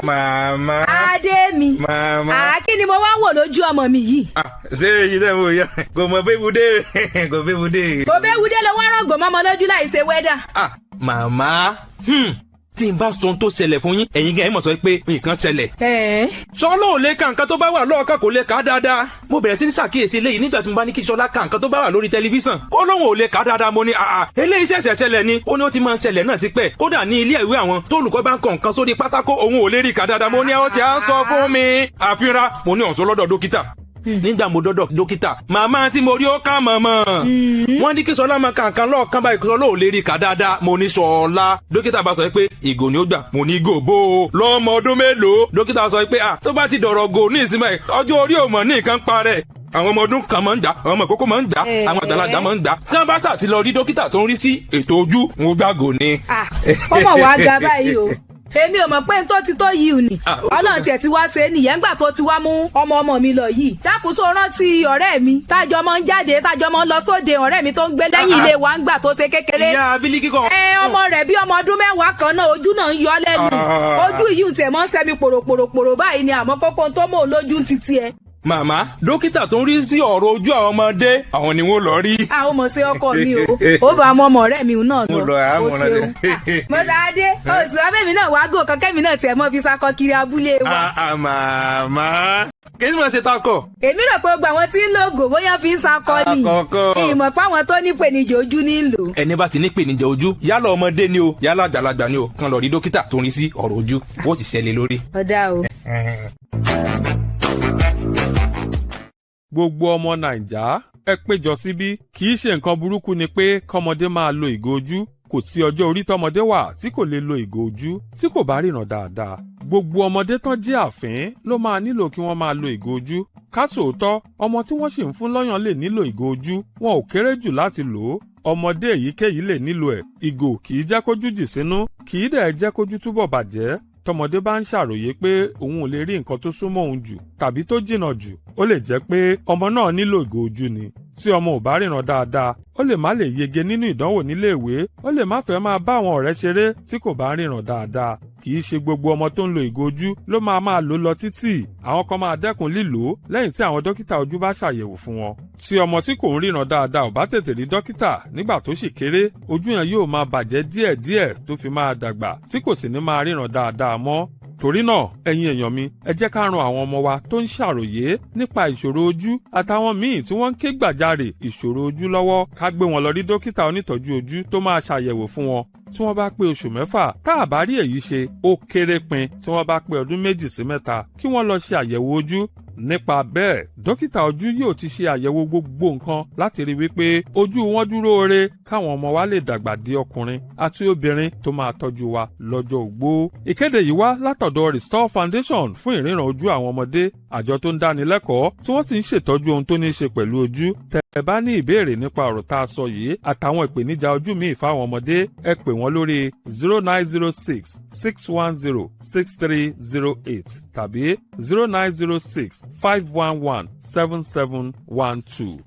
Màmá. Adé mi. Màmá. Kí ni mo wá wò lójú ọmọ mi yìí? Ṣé èyí tẹ́ mo yọ? Kò mọ̀ bẹ́ẹ̀ wúdé. Kò bẹ́ẹ̀ wúdé. Kò bẹ́ẹ̀ wúdé lọ wá rọ̀gbọ̀n mọ́mọ lójú láì ṣe wẹ́dà. Màmá. Tí n bá sọ ohun tó ṣẹlẹ̀ fún yín, ẹ̀yin gan ẹ̀ mọ̀ sọ pé nǹkan ṣẹlẹ̀. Ṣọlá ò lè ka nǹkan tó bá wà lọ́ọ̀kan kò lè kà dáadáa. Mo bẹ̀rẹ̀ sí ní ṣàkíyèsí eléyìí nígbà tí mo bá ní kí Ṣọlá ka nǹkan tó bá wà lórí tẹlifíṣàn. Ó lóun ò lè kà dáadáa, mo ní eléyìí ṣẹ̀ṣẹ̀ ṣẹlẹ̀ ni. Ó ní ó ti máa ń ṣẹlẹ̀ náà tipẹ́. Kódà ní ilé ìwé àwọn tó olùkọ́ bá ń kọ nǹkan sórí pátákó òun ò lè rí kà dáadáa. Mo ní ó ti á sọ fún mi. Àfihàn mo ní ọ̀sán lọ́dọ̀ dókítà. Nígbà mo dọ́dọ̀ dókítà màmá tí mo rí ó ká mọ̀mọ́. Wọ́n ní kí Ṣọlá máa ka nǹkan lọ́ọ̀kan báyìí kí Ṣọlá ò lè rí kà dáadáa. Mo ní Ṣọlá. Dókítà bá sọ pé ìgò ni ó gbà. Mo ní ìgò bó o lọ́mọ ọdún mélòó. Dókítà sọ pé tó bá ti dọ̀rọ̀ gò ní ìsinmi ọjọ́ orí ò mọ̀ ní nǹkan parẹ́. Àwọn ọmọ ọdún kan máa ń gbà, àwọn ọmọ ìkókó máa ń gbà, àwọn àgbàlagbà máa ń gbà. Tí wọ́n bá sà ti lọ rí dókítà tó ń rí sí ètò ojú, mo gbàgò ni. Ọmọ wa ga báyìí o. Èmi ò mọ̀ pé n tó ti tó yìí ò ní. Ọlọ́run tiẹ̀ ti wá ṣe nìyẹn ńgbà tó ti wá mú ọmọ mi lọ yìí. Dákúnso rántí ọ̀rẹ́ mi tájọ mọ́ ń jáde tájọ mọ́ ń lọ sóde ọ̀rẹ́ mi tó ń gbé lẹ́yìn ilé wa ńgbà tó ṣe kékeré. Ìyá Bílíkì kan. Ọmọ rẹ̀ bí ọmọ ọdún mẹ́wàá kan náà ojú náà ń yọ lẹ́nu. Ojú yìí tẹ̀ mọ́ ń sẹ́mi pòròpòrò báyìí ni àmọ́ kókó tó mọ̀ lójú títí ẹ. Màmá, dókítà tó ń rí sí ọ̀rọ̀ ojú àwọn ọmọdé, àwọn ni wọ́n lọ rí. Àwọn ọmọ sí ọkọ mi o, ó bá ọmọ ọ̀rẹ́ mi náà lọ. Mo lọ àmọ́ rẹ̀. Mọ̀tàdé, oṣù abẹ́mi náà wá gò kankan mi náà tẹ̀ mọ́ fi sakọ kiri abúlé wa. Màmá, kí ni mo ṣe takọ̀? Èmi rò pé gbogbo àwọn tí ń lo ògò bóyá fi ń sakọ ni. Àkọ́kọ́. Ìmọ̀ pé àwọn tó ní ìpèníjà ojú ní ń lò. Ẹni bá ti ní ìpèníjà ojú, yálà ọmọdé ni o, yálà àgbàlagbà ni o, kàn lọ rí dókítà tó ń rí sí ọ̀rọ̀ ojú, wọ́n ti ṣẹlẹ̀ lórí. Ọ̀dà o. Gbogbo ọmọ Nàìjà ẹ péjọ síbí. Kì í ṣe nǹkan burúkú ni pé kọ́mọdé máa lo ìgò ojú. Kò sí ọjọ́ orí tọ́mọdé wà tí kò lè lo ìgò ojú tí kò bá ríran dáadáa. Gbogbo ọmọdé tán jẹ́ àfín ló máa nílò kí wọ́n máa lo ìgò ojú. Ká sòótọ́, ọmọ tí wọ́n sì ń fún lọ́yàn lè nílò ìgò ojú. Wọn ò kéré jù láti lò ó. Ọmọdé èyíkéyìí lè nílò ẹ̀. Ìgò kì í jẹ́ kójú jì sínú, kì í dẹ̀ jẹ́ kójú túbọ̀ bàjẹ́. Tọmọdé bá ń ṣàròyé pé òun ò lè rí nǹkan tó súnmọ́ òun jù tàbí tó jìnnà jù, ó lè jẹ́ pé ọmọ náà nílò ìgò ojú ni. Tí ọmọ ò bá ríran dáadáa, ó lè má lè yege nínú ìdánwò níléèwé, ó lè má fẹ́ máa bá àwọn ọ̀rẹ́ ṣeré tí kò bá ríran dáadáa. Kì í ṣe gbogbo ọmọ tó ń lo ìgò ojú ló máa lò lọ títì. Àwọn kan máa dẹ́kun lílò lẹ́yìn tí àwọn dókítà ojú bá ṣàyẹ̀wò fún wọn. Tí ọmọ tí kò ń ríran dáadáa ò bá tètè rí dókítà nígbà tó ṣì kéré, ojú yẹn yóò máa bàjẹ́ díẹ̀díẹ̀ tó fi máa dàgbà tí kò sì ní máa ríran dáadáa mọ́. Torí náà, ẹ̀yin èèyàn mi, ẹ jẹ́ ká ran àwọn ọmọ wa tó ń ṣàròyé nípa ìṣòro ojú àtàwọn míì tí wọ́n ń ké gbàjarè ìṣòro ojú lọ́wọ́. Ká gbé wọn lọ rí dókítà onítọ́jú ojú tó máa ṣàyẹ̀wò fún wọn. Tí wọ́n bá pé oṣù 6, tá a bá rí èyí ṣe, ó kéré pin tí wọ́n bá pé ọdún 2 sí 3 kí wọ́n lọ ṣe àyẹ̀wò ojú. Nípa bẹ́ẹ̀, dókítà ojú yóò ti ṣe àyẹ̀wò gbogbo nǹkan láti rí wípé ojú wọn dúró re káwọn ọmọ wa lè dàgbà di ọkùnrin àti obìnrin tó máa tọ́jú wa lọ́jọ́ ogbó. Ìkéde yìí wá látọ̀dọ̀ Restore Foundation fún ìríran ojú àwọn ọmọdé, àjọ tó ń dáni lẹ́kọ̀ọ́ tí wọ́n sì ń ṣètọ́jú ohun tó ní í ṣe pẹ̀lú ojú. Tẹ́ ẹ bá ní ìbéèrè nípa ọ̀rọ̀ tá a sọ yìí àtàwọn ìpèníjà ojú míì fáwọn ọmọdé, ẹ pè wọ́n lórí 0906 610 6308 tàbí 0906 511 7712.